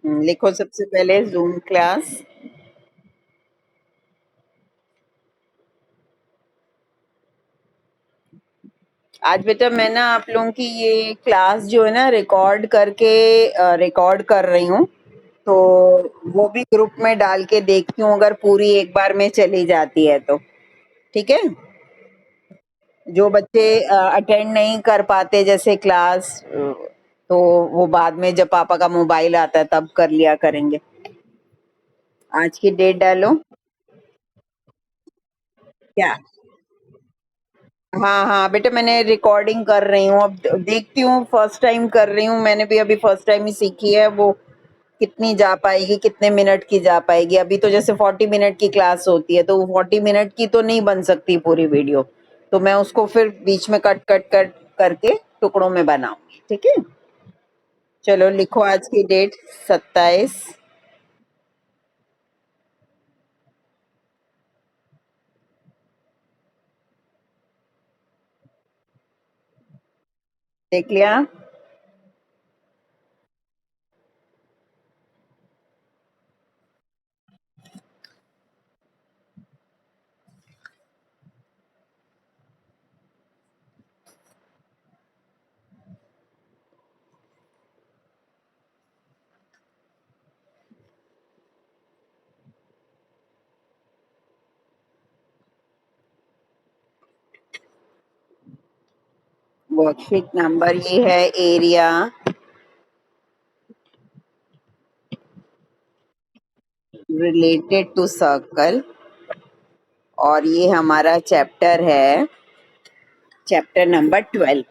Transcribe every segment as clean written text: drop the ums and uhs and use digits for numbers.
लिखो सबसे पहले जूम क्लास। आज बेटा मैं ना आप लोगों की ये क्लास जो है ना रिकॉर्ड करके रिकॉर्ड कर रही हूँ, तो वो भी ग्रुप में डाल के देखती हूँ अगर पूरी एक बार में चली जाती है तो। ठीक है। जो बच्चे अटेंड नहीं कर पाते जैसे क्लास, तो वो बाद में जब पापा का मोबाइल आता है तब कर लिया करेंगे। आज की डेट डालो। क्या? हाँ हाँ बेटा, मैंने रिकॉर्डिंग कर रही हूँ, अब देखती हूँ, फर्स्ट टाइम कर रही हूँ, मैंने भी अभी फर्स्ट टाइम ही सीखी है। वो कितनी जा पाएगी, कितने मिनट की जा पाएगी? अभी तो जैसे 40 मिनट की क्लास होती है, तो वो 40 मिनट की तो नहीं बन सकती पूरी वीडियो, तो मैं उसको फिर बीच में कट कट कट करके टुकड़ों में बनाऊंगी। ठीक है। चलो लिखो आज की डेट 27। देख लिया? वर्कशीट नंबर ये है एरिया रिलेटेड टू सर्कल, और ये हमारा चैप्टर है, चैप्टर नंबर 12।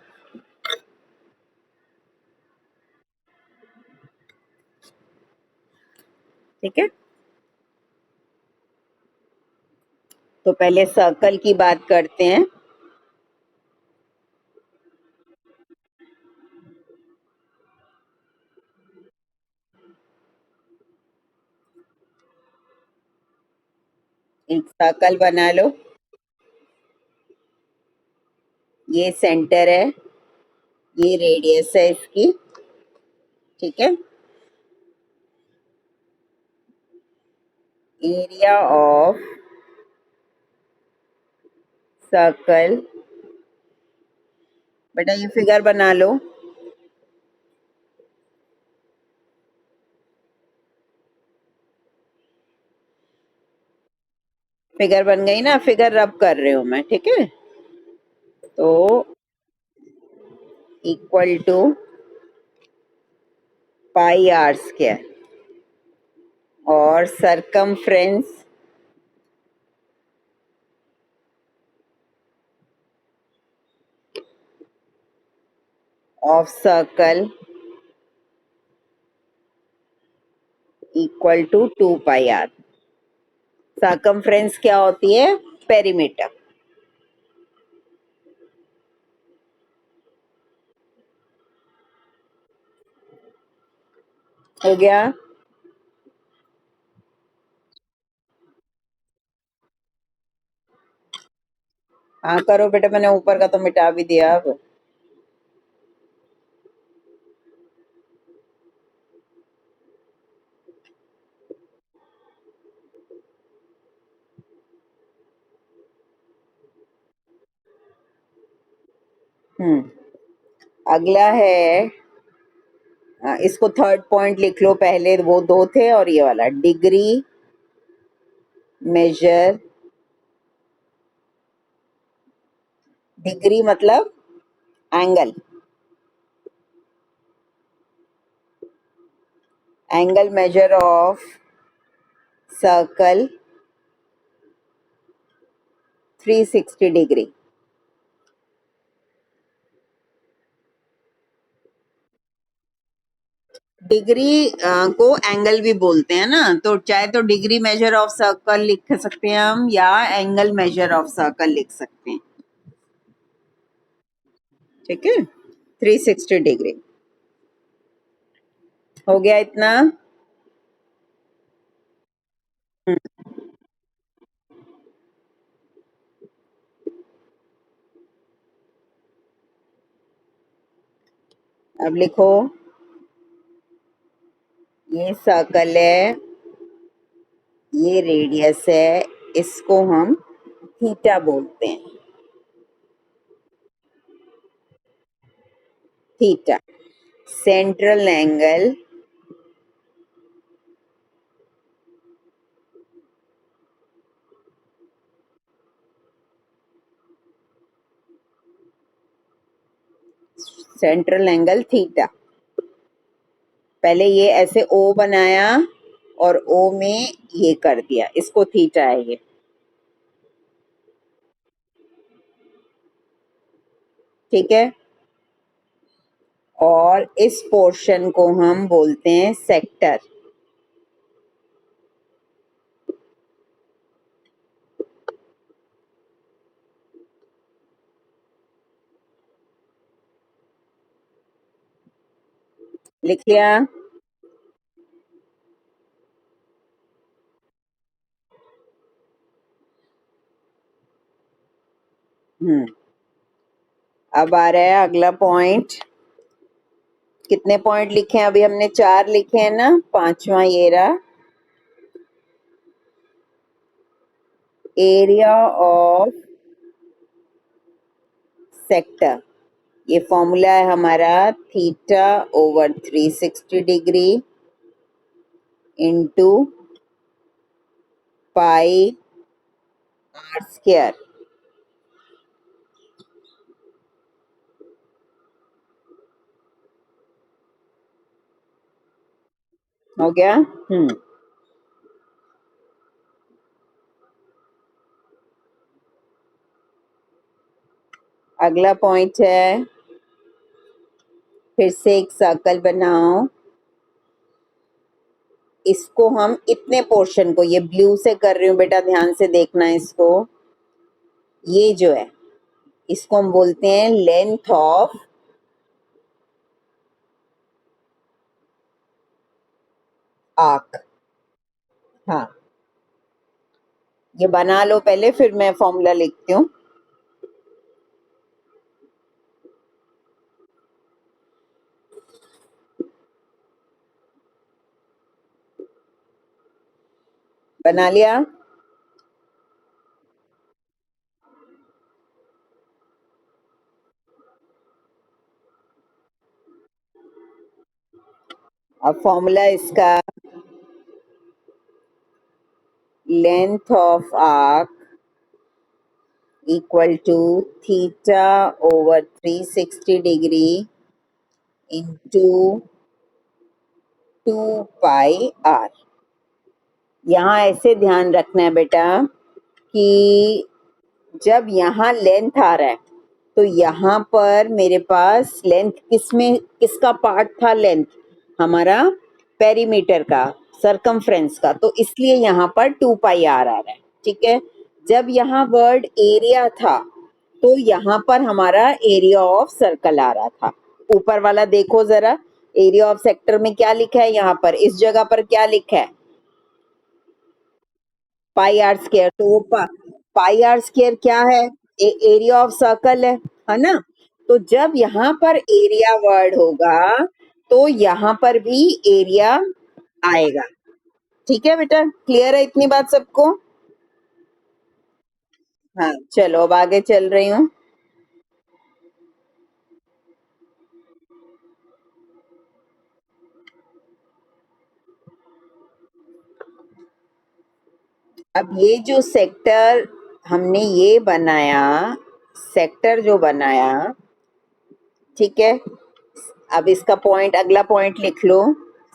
ठीक है। तो पहले सर्कल की बात करते हैं। एक सर्कल बना लो, ये सेंटर है, ये रेडियस है इसकी। ठीक है। एरिया ऑफ सर्कल, बेटा ये फिगर बना लो। फिगर बन गई ना? फिगर रब कर रही हूं मैं। ठीक है। तो equal to pi r square, और circumference of circle equal to 2 pi r. Circumference क्या होती है? पेरीमीटर। हो गया? हाँ करो बेटा, मैंने ऊपर का तो मिटा भी दिया अब। हम्म। अगला है, इसको थर्ड पॉइंट लिख लो, पहले वो दो थे और ये वाला, डिग्री मेजर। डिग्री मतलब angle, angle measure of circle 360 degree. Degree को एंगल भी बोलते हैं ना, तो चाहे तो डिग्री मेजर ऑफ सर्कल लिख सकते हैं हम, या एंगल मेजर ऑफ सर्कल लिख सकते हैं। ठीक है। 360 डिग्री। हो गया इतना? हम्म, अब लिखो ये सर्कल है, ये रेडियस है, इसको हम थीटा बोलते हैं, theta. Central angle central angle theta. पहले ये ऐसे ओ बनाया और ओ में ये कर दिया, इसको थीटा है ये, ठीक है। और इस पोर्शन को हम बोलते हैं सेक्टर। लिख लिया? हम्म। अब आ रहा है अगला पॉइंट। कितने पॉइंट लिखे हैं अभी हमने? 4 लिखे हैं ना, पांचवा ये रहा, एरिया ऑफ सेक्टर। ये फॉर्मूला है हमारा theta over 360 degree into pi r square. हो गया? अगला पॉइंट है, फिर से एक सर्कल बनाओ। इसको हम इतने पोर्शन को, ये ब्लू से कर रही हूँ बेटा, ध्यान से देखना इसको। ये जो है इसको हम बोलते हैं लेंथ ऑफ आर्क। हाँ, ये बना लो पहले, फिर मैं फॉर्मूला लिखती हूँ। बना लिया? अब फॉर्मूला इसका, length of arc equal to theta over 360 degree into 2 pi r. यहाँ ऐसे ध्यान रखना है बेटा कि जब यहाँ लेंथ आ रहा है तो यहाँ पर मेरे पास लेंथ किसमें, किसका पार्ट था लेंथ? हमारा पेरीमीटर का, सरकमफ्रेंस का, तो इसलिए यहाँ पर 2 पाई आर आ रहा है, ठीक है। जब यहाँ वर्ड एरिया था तो यहाँ पर हमारा एरिया ऑफ सर्कल आ रहा था। ऊपर वाला देखो जरा, एरिया ऑफ सेक्टर में क्या लिखा है? यहाँ पर इस जगह पर क्या लिखा है? पाई आर स्क्वायर। तो वो पाई आर स्क्वायर क्या है? एरिया ऑफ सर्कल है ना। तो जब यहाँ पर एरिया वर्ड होगा तो यहाँ पर भी एरिया आएगा, ठीक है बेटा। क्लियर है इतनी बात सबको? हाँ, चलो अब आगे चल रही हूँ। अब ये जो सेक्टर हमने ये बनाया, सेक्टर जो बनाया, ठीक है। अब इसका पॉइंट, अगला पॉइंट लिख लो,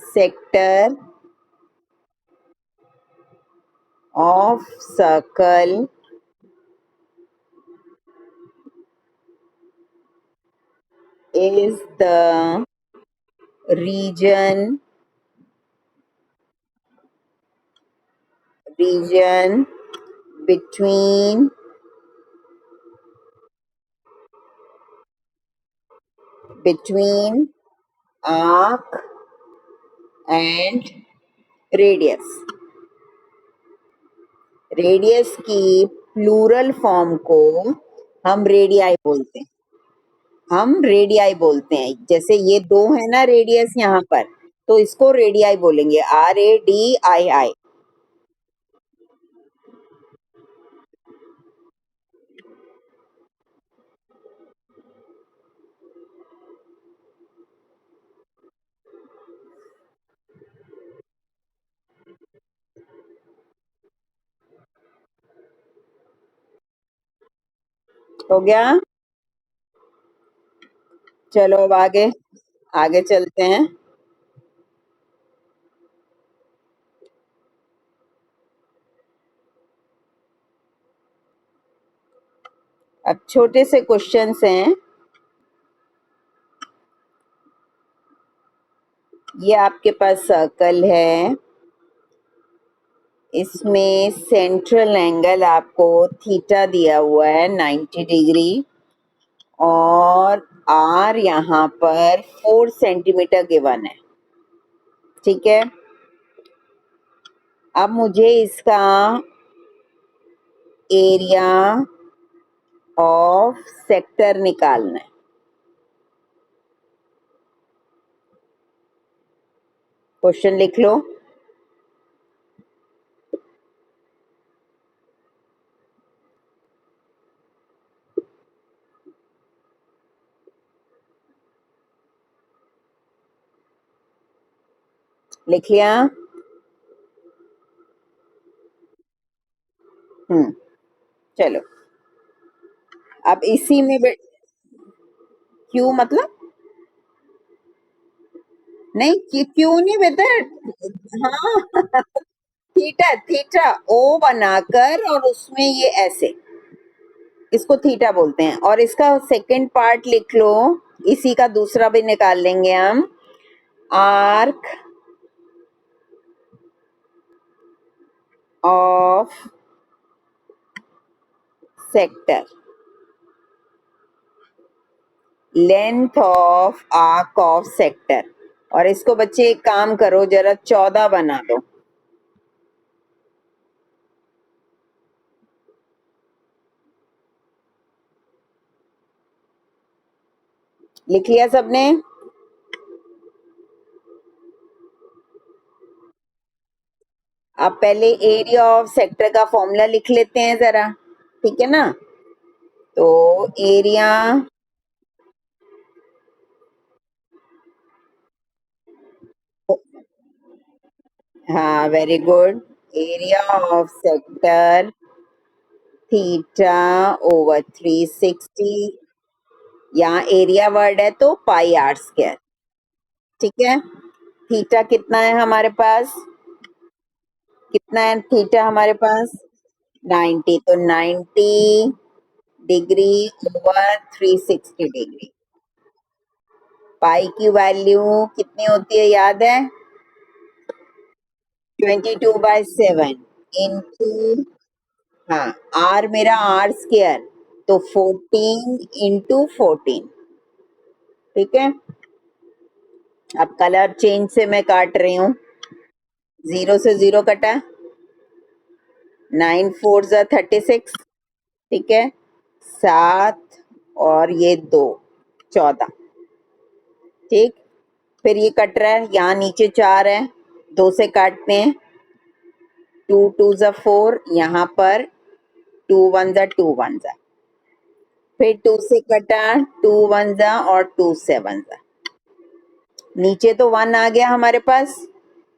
sector of circle is the region between arc and radius। Radius की प्लूरल फॉर्म को हम रेडियाई बोलते हैं, हम रेडियाई बोलते हैं। जैसे ये 2 है ना रेडियस यहाँ पर, तो इसको रेडियाई बोलेंगे, RADII। हो गया? चलो अब आगे आगे चलते हैं। अब छोटे से क्वेश्चंस हैं। ये आपके पास सर्कल है, इसमें सेंट्रल एंगल आपको थीटा दिया हुआ है 90 डिग्री, और आर यहाँ पर 4 सेंटीमीटर गिवन है। ठीक है, अब मुझे इसका एरिया ऑफ सेक्टर निकालना है। क्वेश्चन लिख लो। लिख लिया? चलो अब इसी में क्यों मतलब? नहीं क्यों नहीं बेटा। हाँ, थीटा थीटा ओ बनाकर और उसमें ये ऐसे, इसको थीटा बोलते हैं। और इसका सेकंड पार्ट लिख लो, इसी का दूसरा भी निकाल लेंगे हम। Arc of sector, length of arc of sector. और इसको बच्चे एक काम करो, जरा 14 बना दो। लिख लिया सबने? अब पहले एरिया ऑफ सेक्टर का फॉर्मूला लिख लेते हैं जरा, ठीक है ना? तो एरिया, हाँ very good, area of sector theta over 360। यहाँ एरिया वर्ड है तो पाई आर स्क्वायर। ठीक है, थीटा कितना है हमारे पास? कितना है थीटा हमारे पास? 90, तो 90 डिग्री ओवर 360 डिग्री। पाई की वैल्यू कितनी होती है याद है? 22/7 इंटू, हाँ आर मेरा आर स्क्वायर, तो 14 × 14। ठीक है, अब कलर चेंज से मैं काट रही हूँ। 0 से 0 कटा, 9 4 36। ठीक है, 7 और ये 2, 14। ठीक, फिर ये कट रहा है, यहाँ नीचे 4 है, 2 से काटते हैं। 2 2 4, यहाँ पर 2 1 2 1, फिर 2 से कटा, 2 1 और 2 7। नीचे तो 1 आ गया हमारे पास,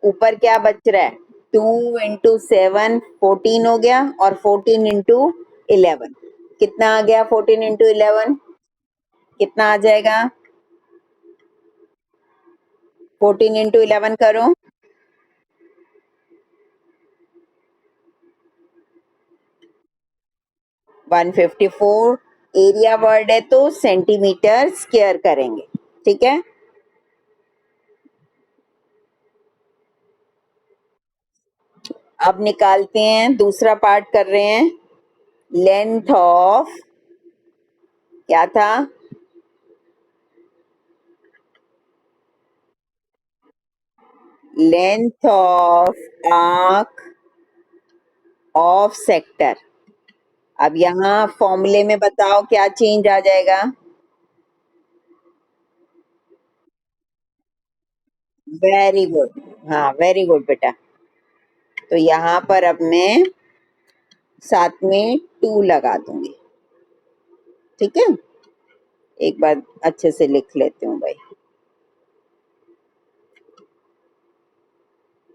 ऊपर क्या बच रहा है? 2 × 7 14 हो गया, और 14 × 11 कितना आ गया? 14 × 11 कितना आ जाएगा? 14 × 11 करो, 154। एरिया वर्ड है तो सेंटीमीटर स्क्वायर करेंगे। ठीक है, अब निकालते हैं, दूसरा पार्ट कर रहे हैं। लेंथ ऑफ, क्या था? Length of arc of sector. अब यहाँ फॉर्मूले में बताओ क्या चेंज आ जाएगा? Very good. हाँ, वेरी गुड बेटा। तो यहाँ पर अब मैं साथ में 2 लगा दूंगी। ठीक है, एक बार अच्छे से लिख लेती हूँ भाई।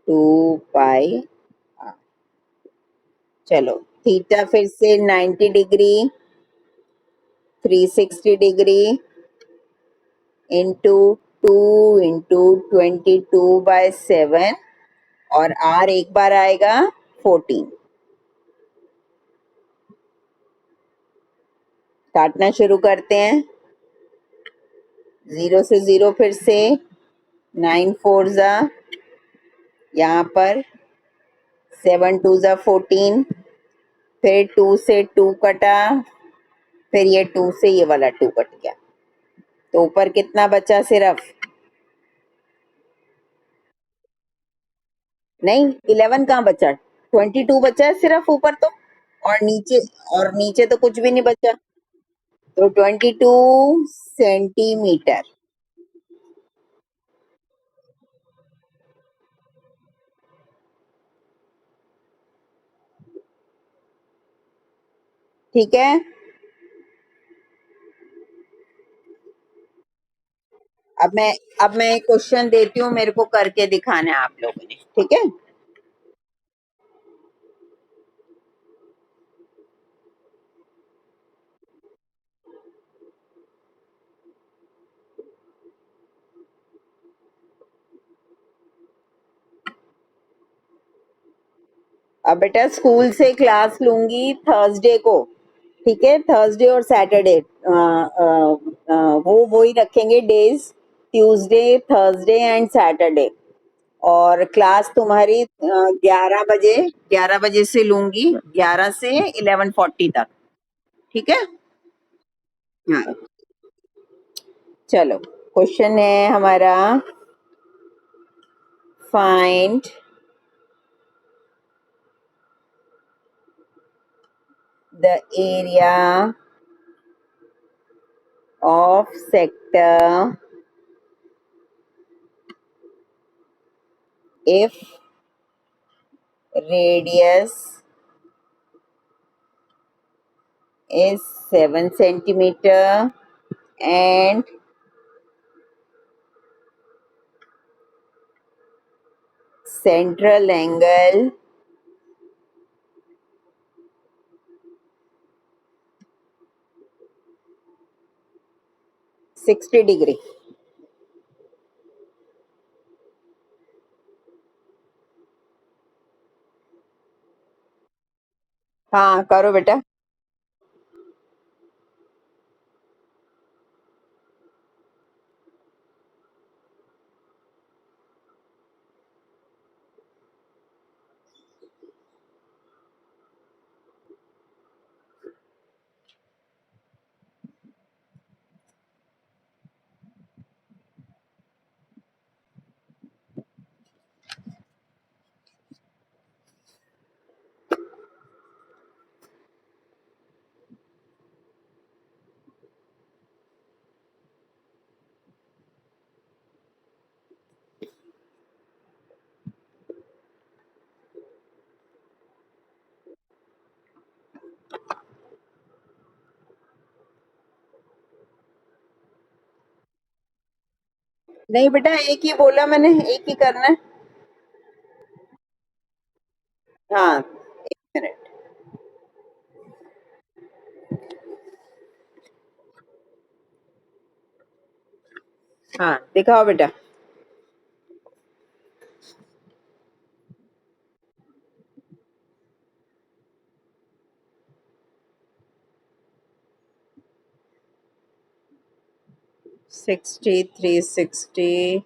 2 पाई। चलो, थीटा फिर से 90 डिग्री, 360 डिग्री इंटू 2 इंटू 22/7, और आर एक बार आएगा 14। काटना शुरू करते हैं। 0 से 0 फिर से, 9 4 यहाँ पर, 7 2 14, फिर 2 से 2 कटा, फिर ये 2 से ये वाला 2 कट गया, तो ऊपर कितना बचा सिर्फ? नहीं, 11 कहाँ बचा, 22 बचा है सिर्फ ऊपर तो। और नीचे तो कुछ भी नहीं बचा। तो 22 सेंटीमीटर। ठीक है, अब मैं अब मैं एक क्वेश्चन देती हूँ, मेरे को करके दिखाना है आप लोगों ने। ठीक है, अब बेटा स्कूल से क्लास लूंगी थर्सडे को। ठीक है, थर्सडे और सैटरडे वो ही रखेंगे days, Tuesday, Thursday and Saturday. और क्लास तुम्हारी 11 बजे, 11 बजे से लूंगी, 11 से 11:40 तक। ठीक है। हाँ, चलो, क्वेश्चन है हमारा, find the area of sector if radius is 7 centimeter and central angle 60 degree. हाँ, करो बेटा। नहीं बेटा, एक ही बोला मैंने, एक ही करना है। हाँ, 1 मिनट। हाँ, दिखाओ बेटा। 60, 360,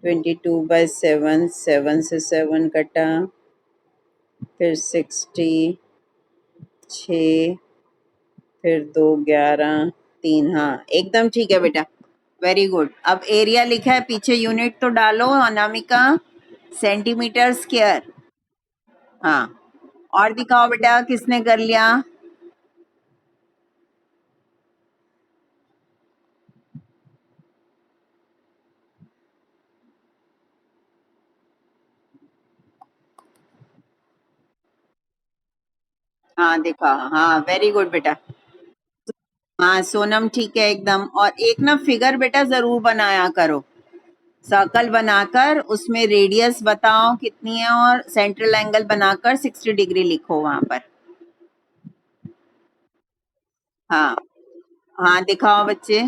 22/7, 7 से 7 कटा, फिर 60, 6, फिर 2 11 3। हाँ, एकदम ठीक है बेटा, वेरी गुड। अब एरिया लिखा है, पीछे यूनिट तो डालो अनामिका, सेंटीमीटर स्क्वायर। हाँ, और दिखाओ बेटा किसने कर लिया। हाँ दिखा, हाँ वेरी गुड बेटा। हाँ सोनम ठीक है एकदम। और एक ना फिगर बेटा जरूर बनाया करो, सर्कल बनाकर उसमें रेडियस बताओ कितनी है और सेंट्रल एंगल बनाकर 60 डिग्री लिखो वहां पर। हाँ हाँ दिखाओ बच्चे।